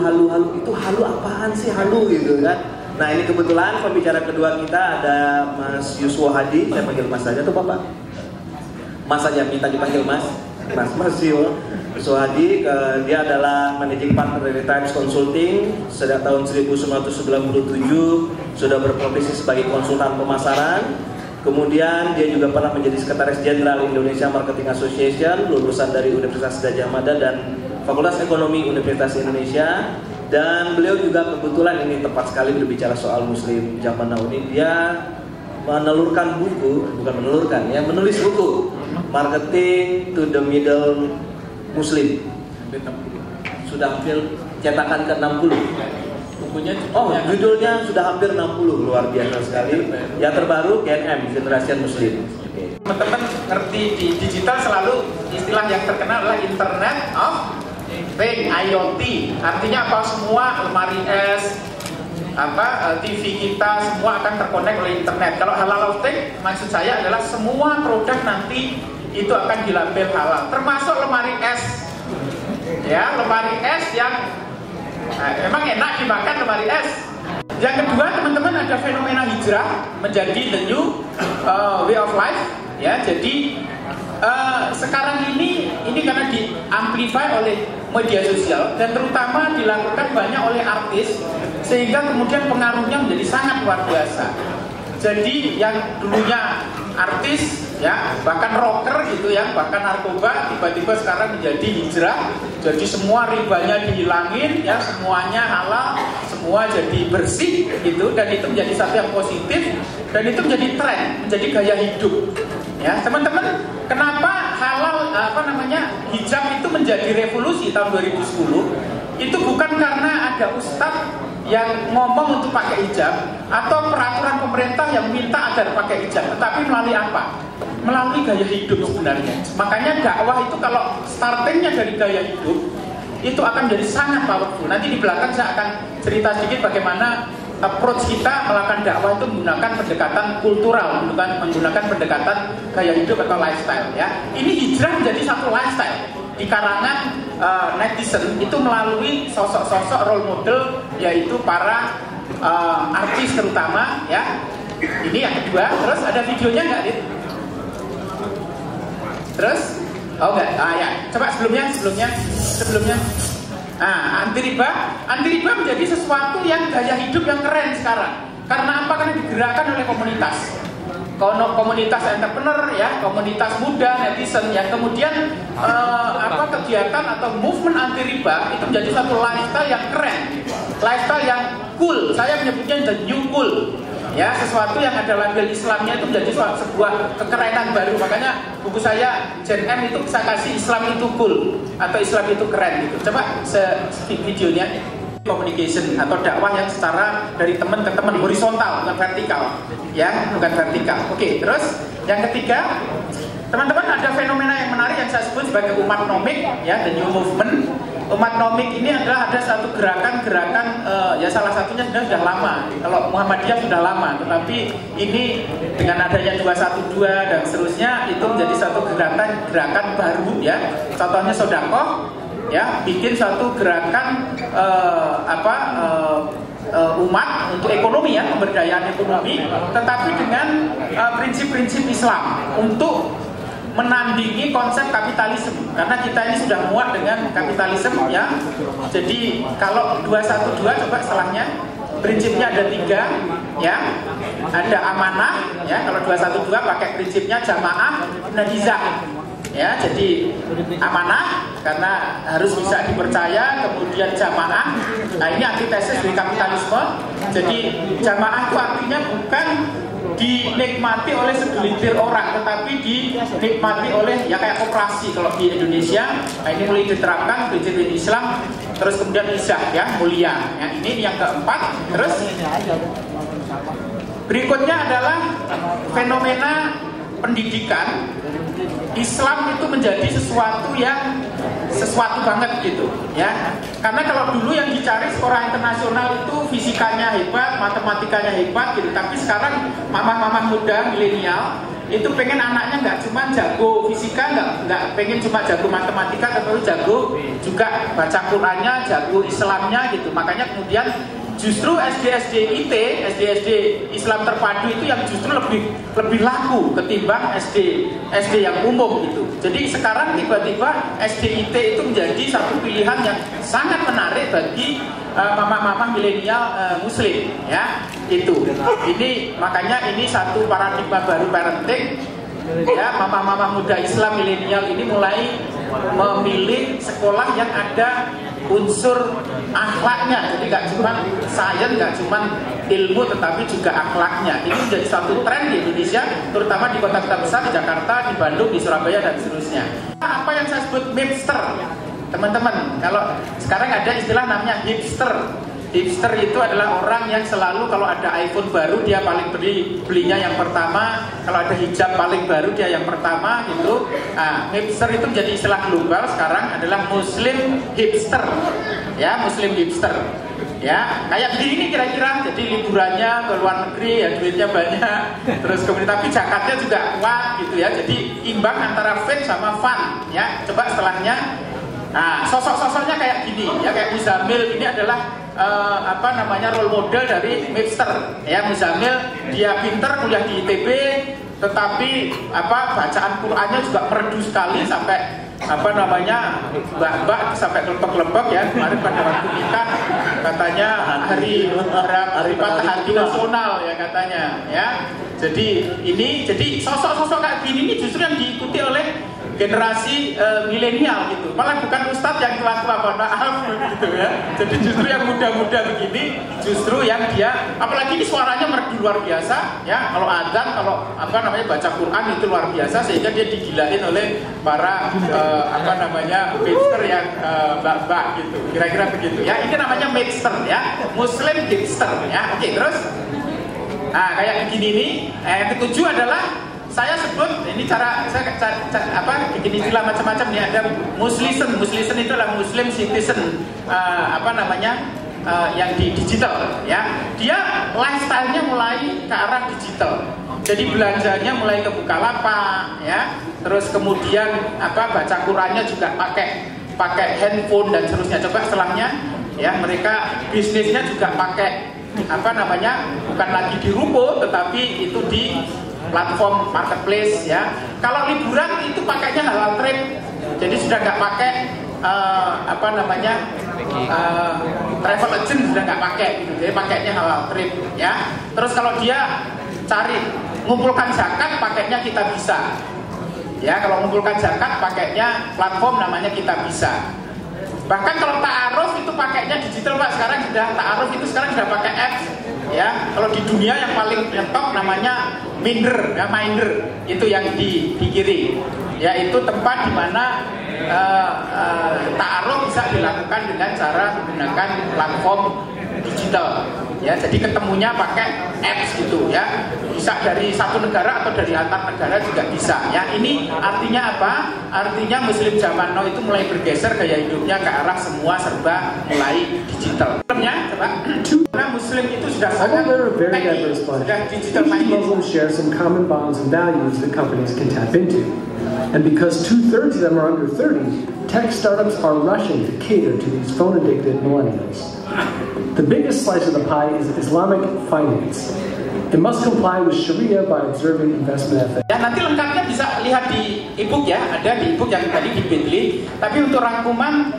Halu itu halu apaan sih halu gitu kan. Nah ini kebetulan pembicara kedua kita ada Mas Yuswo Hadi, saya panggil Mas saja tuh Bapak. Mas saja minta dipanggil Mas Yuswo Hadi, dia adalah managing partner dari Times Consulting sejak tahun 1997, sudah berprofesi sebagai konsultan pemasaran. Kemudian dia juga pernah menjadi sekretaris jenderal Indonesia Marketing Association, lulusan dari Universitas Gadjah Mada dan Fakultas Ekonomi Universitas Indonesia. Dan beliau juga kebetulan ini tepat sekali berbicara soal Muslim zaman now ini. Dia menelurkan buku, bukan menelurkan ya, menulis buku Marketing to the Middle Muslim. Sudah hampir cetakan ke-60. Bukunya judulnya sudah hampir 60, luar biasa sekali. Yang terbaru GNM, Generation Muslim. Teman-teman ngerti di digital selalu istilah yang terkenal adalah Internet of Things, IoT. Artinya apa? Semua lemari es, TV kita semua akan terkonek oleh internet. Kalau halal of things, maksud saya adalah semua produk nanti itu akan dilabel halal, termasuk lemari es. Ya, lemari es yang emang enak dimakan lemari es. Yang kedua, teman-teman, ada fenomena hijrah menjadi the new way of life. Ya, jadi sekarang ini karena diamplify oleh media sosial dan terutama dilakukan banyak oleh artis, sehingga kemudian pengaruhnya menjadi sangat luar biasa. Jadi yang dulunya artis ya, bahkan rocker gitu ya, bahkan narkoba, tiba-tiba sekarang menjadi hijrah. Jadi semua ribanya dihilangin ya, semuanya halal, semua jadi bersih gitu, dan itu menjadi satu yang positif, dan itu menjadi tren, menjadi gaya hidup. Ya, teman-teman, kenapa halal hijab itu menjadi revolusi tahun 2010? Itu bukan karena ada ustadz yang ngomong untuk pakai hijab atau peraturan pemerintah yang minta agar pakai hijab, tetapi melalui apa? Melalui gaya hidup sebenarnya. Makanya dakwah itu kalau startingnya dari gaya hidup itu akan menjadi sangat powerful. Nanti di belakang saya akan cerita sedikit bagaimana approach kita melakukan dakwah itu menggunakan pendekatan kultural, menggunakan pendekatan gaya hidup atau lifestyle ya. Ini hijrah menjadi satu lifestyle di karangan netizen itu melalui sosok-sosok role model, yaitu para artis terutama ya. Ini yang kedua. Terus ada videonya nggak, Dit? Terus? Oh enggak, ya. Coba sebelumnya. Nah, anti riba menjadi sesuatu yang gaya hidup yang keren sekarang. Karena apa? Karena digerakkan oleh komunitas entrepreneur ya, komunitas muda, netizen yang kemudian kegiatan atau movement anti riba itu menjadi satu lifestyle yang keren, lifestyle yang cool. Saya menyebutnya the new cool. Ya, sesuatu yang ada label Islamnya itu menjadi sebuah kekerenan baru. Makanya buku saya Gen M itu saya kasih Islam itu cool atau Islam itu keren gitu. Coba videonya. Communication atau dakwah yang secara dari teman ke teman, horizontal bukan vertikal ya, bukan vertikal. Oke, terus yang ketiga, teman-teman, ada fenomena yang menarik yang saya sebut sebagai umat nomik ya, the new movement. Umat nomik ini adalah ada satu gerakan ya, salah satunya sebenarnya sudah lama. Kalau Muhammadiyah sudah lama, tetapi ini dengan adanya 212 dan seterusnya itu menjadi satu gerakan baru ya. Contohnya Sodakoh ya, bikin satu gerakan umat untuk ekonomi ya, pemberdayaan ekonomi, tetapi dengan prinsip-prinsip Islam untuk menandingi konsep kapitalisme, karena kita ini sudah muak dengan kapitalisme ya. Jadi kalau 212 coba salahnya, prinsipnya ada 3 ya. Ada amanah ya, kalau 212 pakai prinsipnya jamaah nahizah ya. Jadi amanah karena harus bisa dipercaya, kemudian jamaah. Nah, ini antitesis dari kapitalisme. Jadi jamaah itu artinya bukan dinikmati oleh segelintir orang, tetapi dinikmati oleh ya kayak koperasi kalau di Indonesia. Nah, ini mulai diterapkan prinsip Islam. Terus kemudian izah ya, mulia ya. Ini yang keempat. Terus berikutnya adalah fenomena pendidikan Islam itu menjadi sesuatu banget gitu ya. Karena kalau dulu yang dicari skor internasional itu fisikanya hebat, matematikanya hebat gitu. Tapi sekarang mama-mama muda milenial itu pengen anaknya nggak cuma jago fisika, nggak pengen cuma jago matematika, tapi jago juga baca Qurannya, jago Islamnya gitu. Makanya kemudian justru SD Islam terpadu itu yang justru lebih laku ketimbang SD yang umum gitu. Jadi sekarang tiba-tiba SDIT itu menjadi satu pilihan yang sangat menarik bagi mama-mama milenial Muslim ya. Itu ini makanya ini satu paradigma baru parenting ya. Mama-mama muda Islam milenial ini mulai memilih sekolah yang ada unsur akhlaknya. Jadi nggak cuma sains, nggak cuma ilmu, tetapi juga akhlaknya. Ini menjadi satu tren di Indonesia, terutama di kota-kota besar, di Jakarta, di Bandung, di Surabaya dan seterusnya. Apa yang saya sebut hipster, teman-teman? Kalau sekarang ada istilah namanya hipster. Hipster itu adalah orang yang selalu kalau ada iPhone baru dia paling belinya yang pertama, kalau ada hijab paling baru dia yang pertama gitu. Nah, hipster itu menjadi istilah global sekarang adalah Muslim hipster. Ya, Muslim hipster. Ya, kayak begini kira-kira. Jadi liburannya ke luar negeri ya duitnya banyak. Terus kemudian tapi zakatnya juga kuat gitu ya. Jadi imbang antara faith sama fun ya. Coba setelahnya. Nah, sosok-sosoknya kayak gini ya, kayak Muzamil ini adalah role model dari hipster ya. Muzamil dia pinter, kuliah di ITB, tetapi bacaan Qurannya juga merdu sekali sampai mbak-mbak sampai kelepek-kelepek ya. Kemarin pada waktu nikah katanya hari patah hati nasional ya katanya ya. Jadi sosok-sosok kayak gini ini justru yang diikuti oleh generasi milenial gitu. Malah bukan ustadz yang tua-tua, mohon maaf gitu ya. Jadi justru yang muda-muda begini justru yang dia, apalagi ini suaranya merdu luar biasa ya. Kalau adzan, kalau baca Quran itu luar biasa sehingga dia digilain oleh para hipster yang mbak-mbak gitu. Kira-kira begitu ya. Ini namanya hipster ya. Muslim hipster ya. Oke, terus kayak begini nih. Yang ketujuh adalah saya sebut ini cara saya bikin istilah macam-macam nih. Ada Muslim itu adalah Muslim citizen yang di digital ya. Dia lifestyle-nya mulai ke arah digital. Jadi belanjanya mulai ke Bukalapak ya. Terus kemudian baca Qurannya juga pakai handphone dan seterusnya. Coba setelahnya ya, mereka bisnisnya juga pakai bukan lagi di ruko tetapi itu di platform marketplace ya. Kalau liburan itu pakainya halal trip. Jadi sudah nggak pakai travel agent, sudah nggak pakai gitu. Jadi pakainya halal trip ya. Terus kalau dia cari ngumpulkan zakat pakainya Kita Bisa. Ya, kalau ngumpulkan zakat pakainya platform namanya Kita Bisa. Bahkan kalau ta'aruf itu pakainya digital Pak. Sekarang sudah ta'aruf itu sekarang sudah pakai apps ya. Kalau di dunia yang paling top namanya Minder ya, Minder itu yang di kiri ya. Itu tempat di mana ta'aruf bisa dilakukan dengan cara menggunakan platform digital ya. Jadi ketemunya pakai apps gitu ya. Bisa dari satu negara atau dari antar negara juga bisa ya. Ini artinya apa? Artinya Muslim zaman now itu mulai bergeser gaya hidupnya ke arah semua serba mulai digital. Filmnya coba. Karena Muslim itu sudah sangat digital. Muslims share some common bonds and values that companies can tap into. And because 2/3 of them are under 30, tech startups are rushing to cater to these phone-addicted millennials. The biggest slice of the pie is Islamic finance. It must comply with Sharia by observing investment ethics. Ya, nanti lengkapnya bisa lihat di e-book ya, ada di e-book yang tadi di Bitly. Tapi untuk rangkuman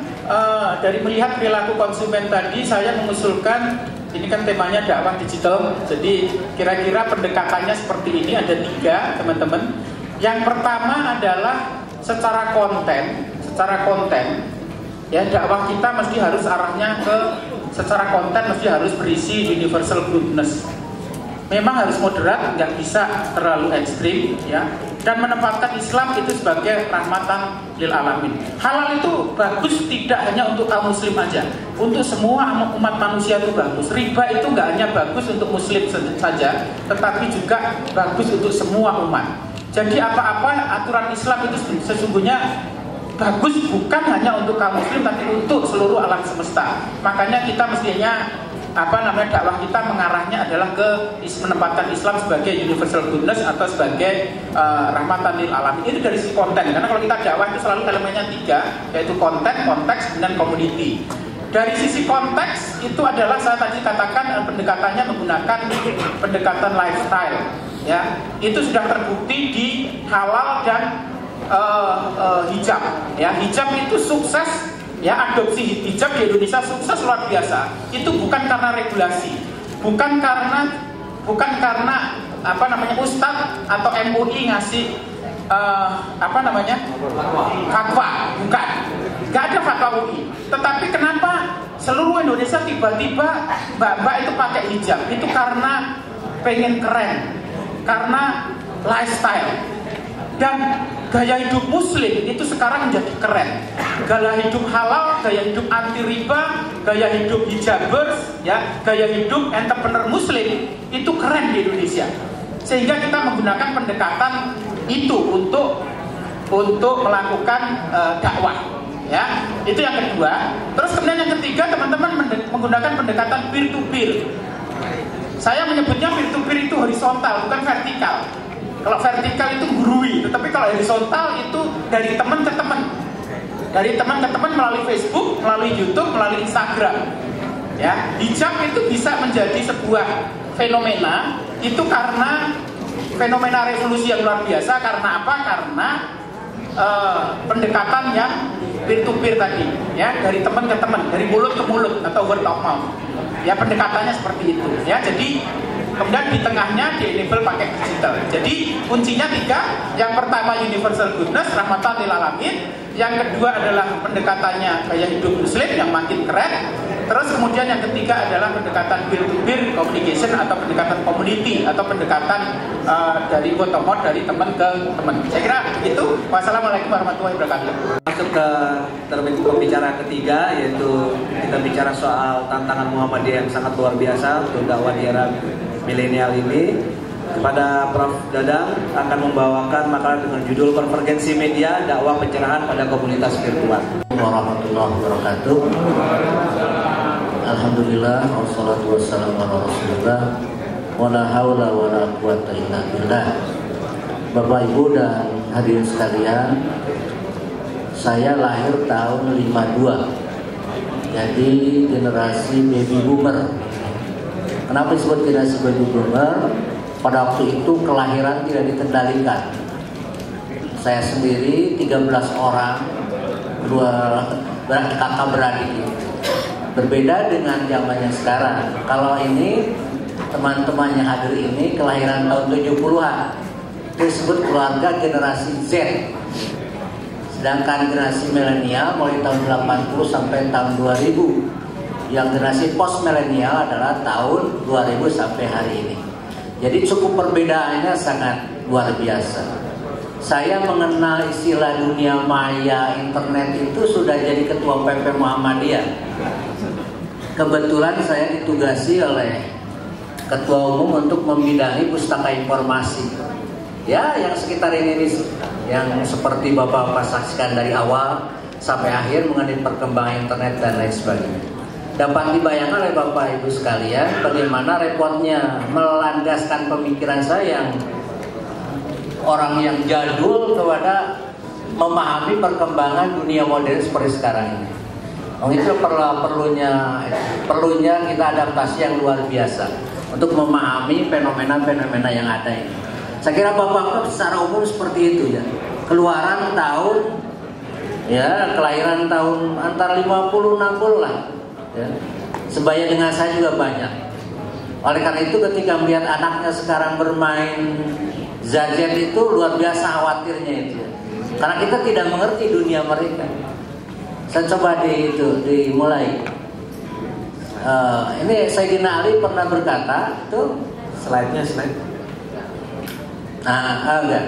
dari melihat perilaku konsumen tadi, saya mengusulkan ini kan temanya dakwah digital. Jadi kira-kira pendekatannya seperti ini, ada 3 teman-teman. Yang pertama adalah secara konten ya, dakwah kita mesti harus arahnya ke secara konten mesti harus berisi universal goodness. Memang harus moderat, nggak bisa terlalu ekstrim ya. Dan menempatkan Islam itu sebagai rahmatan lil alamin. Halal itu bagus tidak hanya untuk kaum muslim aja, untuk semua umat manusia itu bagus. Riba itu nggak hanya bagus untuk muslim saja, tetapi juga bagus untuk semua umat. Jadi apa-apa aturan Islam itu sesungguhnya bagus bukan hanya untuk kaum muslim tapi untuk seluruh alam semesta. Makanya kita mestinya dakwah kita mengarahnya adalah ke menempatkan Islam sebagai universal goodness atau sebagai rahmatan lil alamin. Itu dari sisi konten, karena kalau kita dakwah itu selalu elemennya 3, yaitu konten, konteks, dan community. Dari sisi konteks itu adalah saya tadi katakan pendekatannya menggunakan pendekatan lifestyle, ya. Itu sudah terbukti di halal dan hijab, ya. Hijab itu sukses, ya. Adopsi hijab di Indonesia sukses luar biasa. Itu bukan karena regulasi, bukan karena ustadz atau MUI ngasih fatwa, bukan. Gak ada fatwa UI. Tetapi kenapa seluruh Indonesia tiba-tiba mbak-mbak itu pakai hijab? Itu karena pengen keren, karena lifestyle. Dan gaya hidup muslim itu sekarang menjadi keren. Gaya hidup halal, gaya hidup anti riba, gaya hidup hijabers, ya, gaya hidup entrepreneur muslim itu keren di Indonesia. Sehingga kita menggunakan pendekatan itu untuk melakukan dakwah, ya. Itu yang kedua. Terus kemudian yang ketiga, teman-teman menggunakan pendekatan peer to peer. Saya menyebutnya peer to peer itu horizontal, bukan vertikal. Kalau vertikal itu gurui, tetapi kalau horizontal itu dari teman ke teman. Dari teman ke teman melalui Facebook, melalui YouTube, melalui Instagram. Ya, hijab itu bisa menjadi sebuah fenomena itu karena fenomena revolusi yang luar biasa. Karena apa? Karena pendekatan yang peer to peer tadi, ya, dari teman ke teman, dari mulut ke mulut atau word of mouth. Ya, pendekatannya seperti itu, ya. Jadi kemudian di tengahnya di enable pakai digital. Jadi kuncinya 3. Yang pertama universal goodness, rahmatan lil alamin. Yang kedua adalah pendekatannya gaya hidup muslim yang makin keren. Terus kemudian yang ketiga adalah pendekatan peer to peer communication atau pendekatan community atau pendekatan dari bottom up, dari teman ke teman. Saya kira itu. Wassalamualaikum warahmatullahi wabarakatuh. Masuk ke pembicara ketiga, yaitu kita bicara soal tantangan Muhammadiyah yang sangat luar biasa untuk dakwah di era milenial ini. Kepada Prof. Dadang akan membawakan makalah dengan judul Konvergensi Media, Dakwah Pencerahan pada Komunitas Virtual. Warahmatullahi wabarakatuh. Alhamdulillah, wassalatu wassalamu ala Rasulillah, wala haula wala quwata illa billah. Bapak Ibu dan hadirin sekalian, saya lahir tahun 52. Jadi generasi baby boomer. Kenapa disebut generasi baby boomer? Pada waktu itu kelahiran tidak dikendalikan. Saya sendiri 13 orang, 2 kakak beradik. Berbeda dengan zamannya sekarang. Kalau ini teman-teman yang hadir ini kelahiran tahun 70-an. Itu disebut keluarga generasi Z. Sedangkan generasi milenial mulai tahun 80 sampai tahun 2000. Yang generasi post milenial adalah tahun 2000 sampai hari ini. Jadi cukup perbedaannya sangat luar biasa. Saya mengenal istilah dunia maya, internet itu sudah jadi ketua PP Muhammadiyah. Kebetulan saya ditugasi oleh ketua umum untuk membidangi pustaka informasi. Ya, yang sekitar ini yang seperti Bapak saksikan dari awal sampai akhir mengenai perkembangan internet dan lain sebagainya. Dapat dibayangkan oleh Bapak Ibu sekalian bagaimana repotnya melandaskan pemikiran saya yang orang yang jadul kepada memahami perkembangan dunia modern seperti sekarang ini. Itu perlunya kita adaptasi yang luar biasa untuk memahami fenomena-fenomena yang ada ini. Saya kira Bapak secara umum seperti itu, ya. Keluaran tahun, ya, kelahiran tahun antara 50-60 lah. Ya. Sebaya dengan saya juga banyak. Oleh karena itu ketika melihat anaknya sekarang bermain gadget itu luar biasa khawatirnya itu. Karena kita tidak mengerti dunia mereka. Saya coba dimulai. Ini Sayyidina Ali pernah berkata, itu slide. Enggak.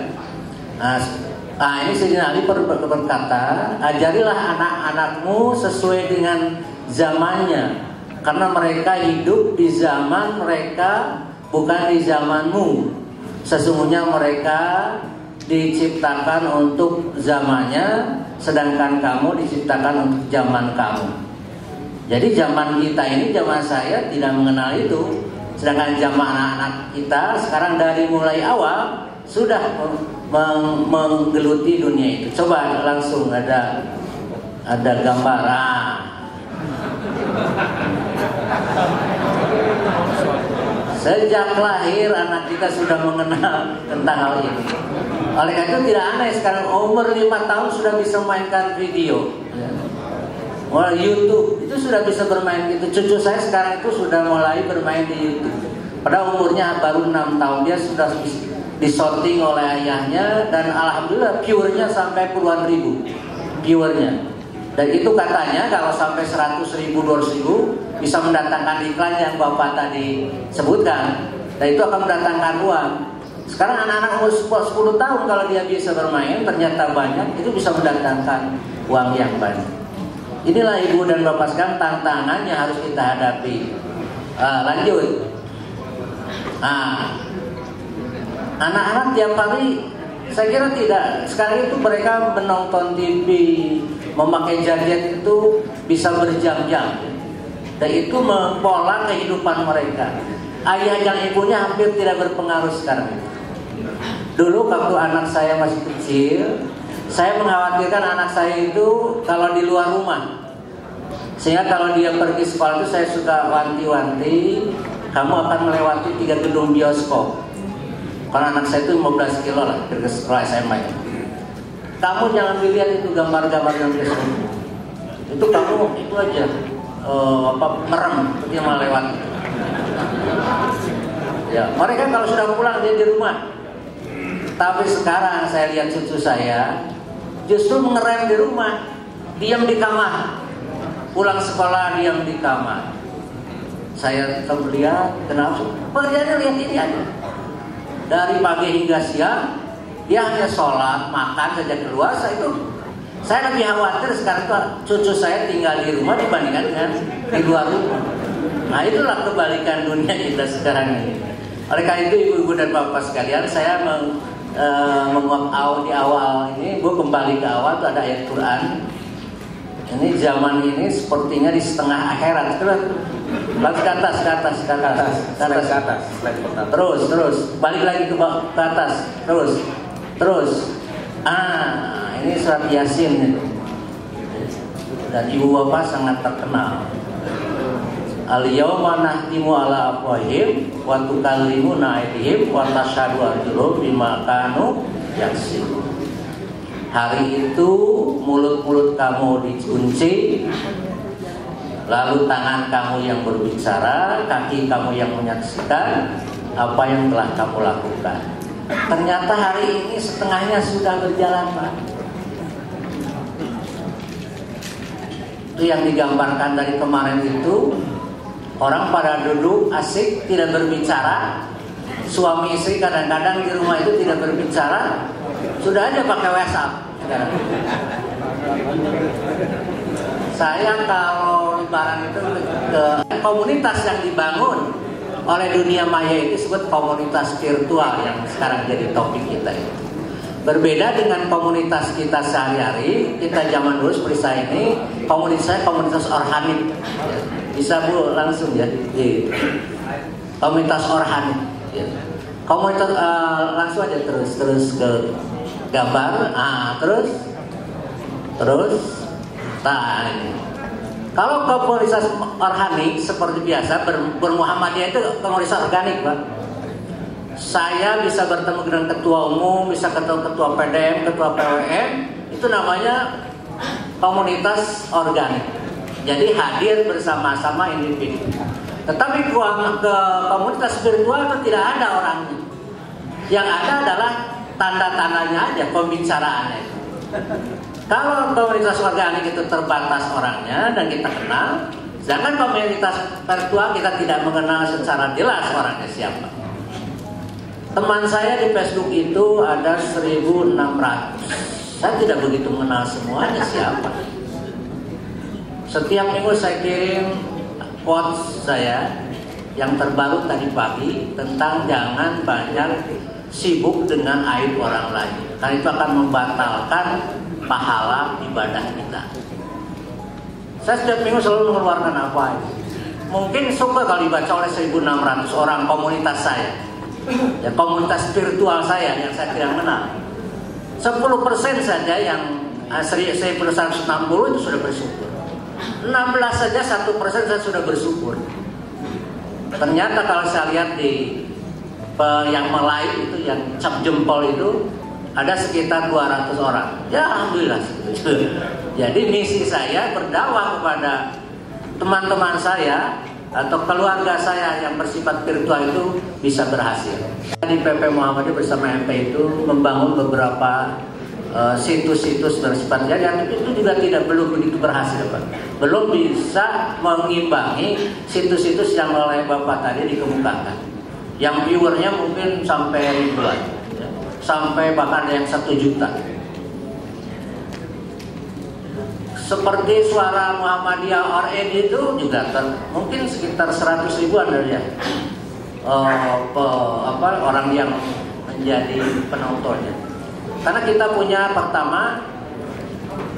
Ini Sayyidina Ali berkata, ajarilah anak-anakmu sesuai dengan zamannya, karena mereka hidup di zaman mereka, bukan di zamanmu. Sesungguhnya mereka diciptakan untuk zamannya, sedangkan kamu diciptakan untuk zaman kamu. Jadi zaman kita ini, zaman saya tidak mengenal itu. Sedangkan zaman anak-anak kita sekarang dari mulai awal sudah menggeluti dunia itu. Coba langsung ada gambar. Sejak lahir anak kita sudah mengenal tentang hal ini. Oleh karena itu tidak aneh sekarang umur 5 tahun sudah bisa mainkan video. Mulai YouTube itu sudah bisa bermain gitu. Cucu saya sekarang itu sudah mulai bermain di YouTube. Pada umurnya baru 6 tahun dia sudah disorting oleh ayahnya, dan alhamdulillah viewernya sampai puluhan ribu viewernya. Dan itu katanya kalau sampai 100.000, 200.000 bisa mendatangkan iklan yang Bapak tadi sebutkan, dan itu akan mendatangkan uang. Sekarang anak-anak umur 10 tahun kalau dia bisa bermain ternyata banyak, itu bisa mendatangkan uang yang banyak. Inilah Ibu dan Bapak sekalian tantangannya harus kita hadapi. Lanjut. Anak-anak tiap hari, saya kira tidak. Sekarang itu mereka menonton TV, memakai gadget itu bisa berjam-jam, dan itu mempola kehidupan mereka. Ayah dan ibunya hampir tidak berpengaruh sekarang. Dulu waktu anak saya masih kecil, saya mengkhawatirkan anak saya itu kalau di luar rumah, sehingga kalau dia pergi sekolah itu saya suka wanti-wanti, kamu akan melewati 3 gedung bioskop. Karena anak saya itu 15 kilo lah ke sekolah SMA. Kamu jangan dilihat itu gambar-gambar yang biasa. Itu kamu itu aja merem ketika melewati. Ya, mereka kalau sudah pulang dia di rumah. Tapi sekarang saya lihat cucu saya justru mengerem di rumah, diam di kamar. Pulang sekolah diam di kamar. Saya lihat, kenapa? Pekerjaannya lihat ini aja. Dari pagi hingga siang dia hanya sholat, makan saja keluar. Saya lebih khawatir sekarang tuh cucu saya tinggal di rumah dibandingkan dengan di luar rumah. Nah itulah kebalikan dunia kita sekarang ini. Oleh karena itu ibu-ibu dan bapak sekalian, saya di awal ini, gue kembali ke awal tuh ada ayat Quran. Ini zaman ini sepertinya di setengah akhirat. Lalu ke atas. Terus balik lagi ke atas. Terus. Ini surat Yasin itu. Dan ibu bapak sangat terkenal. Al-yawma nahtimu ala afwahihim wa tukallimuna aydihim wa tashhadu arjuluhum bima kanu yaksibun. Hari itu mulut-mulut kamu dikunci, lalu tangan kamu yang berbicara, kaki kamu yang menyaksikan apa yang telah kamu lakukan. Ternyata hari ini setengahnya sudah berjalan, Pak. Itu yang digambarkan dari kemarin itu, orang pada duduk asik tidak berbicara. Suami istri kadang-kadang di rumah itu tidak berbicara, sudah aja pakai WhatsApp. Saya kalau lebaran itu ke komunitas yang dibangun oleh dunia maya itu disebut komunitas virtual yang sekarang jadi topik kita itu. Berbeda dengan komunitas kita sehari-hari, kita zaman dulu seperti saya ini, komunitas organik. Bisa Bu langsung ya di komunitas organik. Komunitas langsung aja terus ke gambar, terus. Nah, kalau komunitas organik seperti biasa bermuhammadiyah itu komunitas organik, Pak. Saya bisa bertemu dengan ketua umum, bisa ketemu ketua PDM, ketua PWM, itu namanya komunitas organik. Jadi hadir bersama-sama individu. Tetapi ke komunitas virtual itu tidak ada orangnya. Yang ada adalah tanda-tandanya aja, pembicaraannya. Kalau komunitas organik itu terbatas orangnya dan kita kenal, sedangkan komunitas virtual kita tidak mengenal secara jelas orangnya siapa. Teman saya di Facebook itu ada 1.600. Saya tidak begitu mengenal semuanya siapa. Setiap minggu saya kirim quotes saya yang terbaru tadi pagi tentang jangan banyak sibuk dengan aib orang lain, karena itu akan membatalkan pahala ibadah kita. Saya setiap minggu selalu mengeluarkan apa itu. Mungkin suka kalau dibaca oleh 1.600 orang komunitas saya, ya komunitas spiritual saya yang saya tidak kenal. 10% saja yang 1.160 itu sudah bersyukur. 16 saja 1% saya sudah bersyukur. Ternyata kalau saya lihat di yang melayu itu, yang cap jempol itu ada sekitar 200 orang. Ya alhamdulillah. Jadi misi saya berdakwah kepada teman-teman saya atau keluarga saya yang bersifat virtual itu bisa berhasil. Di PP Muhammadiyah bersama MP itu membangun beberapa situs-situs bersifat jariah, itu juga belum begitu berhasil, Pak. Belum bisa mengimbangi situs-situs yang oleh Bapak tadi dikemukakan. Yang viewernya mungkin sampai ribuan, ya. Sampai bahkan yang 1 juta. Seperti Suara Muhammadiyah ORN itu juga mungkin sekitar 100 ribuan ya. Orang yang menjadi penontonnya. Karena kita punya pertama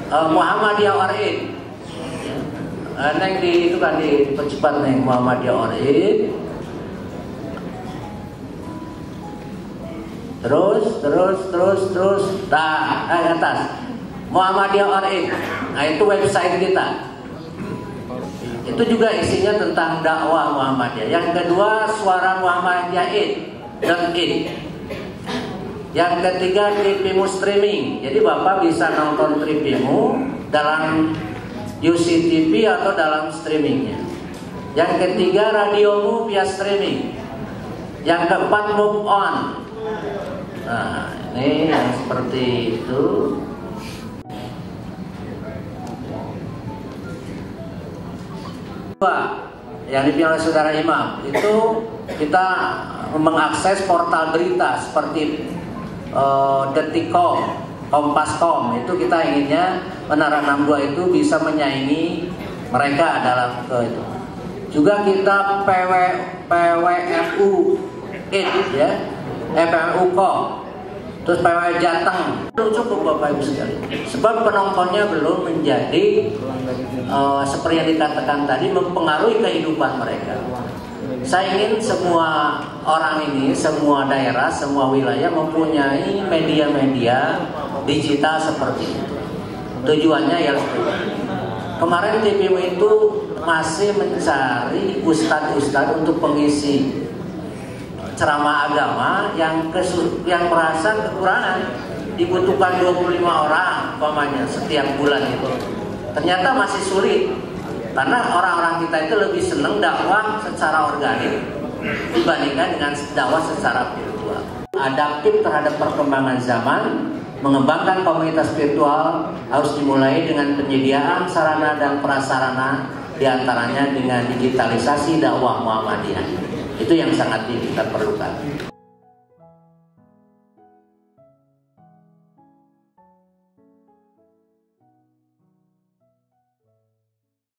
Muhammadiyah ORN. Neng itu kan di percepat neng Muhammadiyah ORN. Terus. Nah, atas Muhammadiyah ORN. Nah, itu website kita. Itu juga isinya tentang dakwah Muhammadiyah. Yang kedua, Suara Muhammadiyah .in. Yang ketiga, TVmu streaming. Jadi Bapak bisa nonton TVmu dalam UCTV atau dalam streamingnya. Yang ketiga, radiomu via streaming. Yang keempat, Move On. Nah, ini yang seperti itu. Yang dipilih oleh saudara Imam itu kita mengakses portal berita seperti Detik.com, Kompas.com. Itu kita inginnya Menara 62 itu bisa menyaingi mereka dalam itu. Juga kita PWFU ya, PWU.com, terus PW Jateng. Belum cukup Bapak Ibu sekalian, sebab penontonnya belum menjadi seperti yang dikatakan tadi mempengaruhi kehidupan mereka. Saya ingin semua orang ini, semua daerah, semua wilayah mempunyai media-media digital seperti itu. Tujuannya ya kemarin TVmu itu masih mencari ustadz-ustadz untuk pengisi ceramah agama yang merasa kekurangan, dibutuhkan 25 orang umpamanya setiap bulan itu. Ternyata masih sulit karena orang-orang kita itu lebih senang dakwah secara organik dibandingkan dengan dakwah secara virtual. Adaptif terhadap perkembangan zaman, mengembangkan komunitas virtual harus dimulai dengan penyediaan sarana dan prasarana, diantaranya dengan digitalisasi dakwah Muhammadiyah. Itu yang sangat kita perlukan.